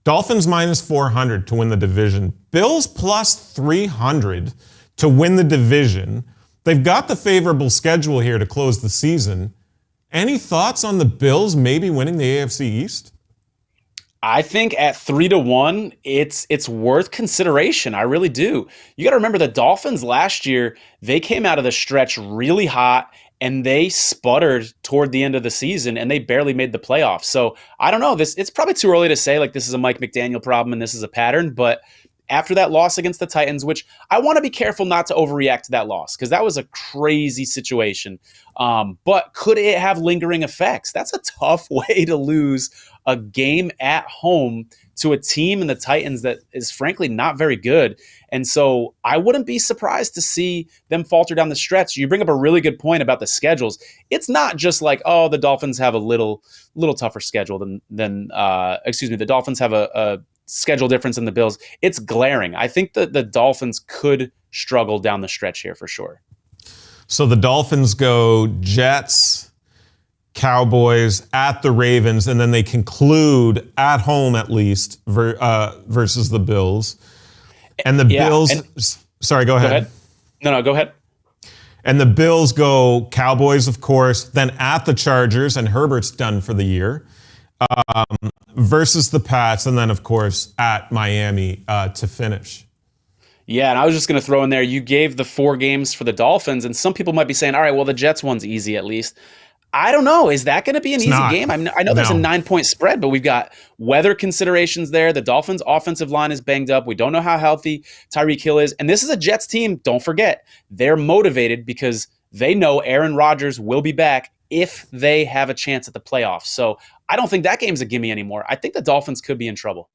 Dolphins minus 400 to win the division. Bills plus 300 to win the division. They've got the favorable schedule here to close the season. Any thoughts on the Bills maybe winning the AFC East? I think at 3-1, it's worth consideration. I really do. You got to remember the Dolphins last year, they came out of the stretch really hot and they sputtered toward the end of the season and they barely made the playoffs. So I don't know. It's probably too early to say like this is a Mike McDaniel problem and this is a pattern, but after that loss against the Titans, which I want to be careful not to overreact to that loss because that was a crazy situation. But could it have lingering effects? That's a tough way to lose a game at home to a team in the Titans that is frankly not very good. And so I wouldn't be surprised to see them falter down the stretch. You bring up a really good point about the schedules. It's not just like, oh, the Dolphins have a little tougher schedule than the Dolphins have a schedule difference in the Bills. It's glaring. I think that the Dolphins could struggle down the stretch here for sure. So the Dolphins go Jets, Cowboys, at the Ravens, and then they conclude at home at least versus the Bills. And the Bills... Sorry, go ahead. No, go ahead. And the Bills go Cowboys, of course, then at the Chargers, and Herbert's done for the year, versus the Pats, and then, of course, at Miami to finish. Yeah, and I was just going to throw in there, you gave the 4 games for the Dolphins, and some people might be saying, all right, well, the Jets one's easy at least. I don't know. Is that going to be an easy game? I know there's a 9-point spread, but we've got weather considerations there. The Dolphins' offensive line is banged up. We don't know how healthy Tyreek Hill is. And this is a Jets team, don't forget, they're motivated because they know Aaron Rodgers will be back if they have a chance at the playoffs. So I don't think that game's a gimme anymore. I think the Dolphins could be in trouble.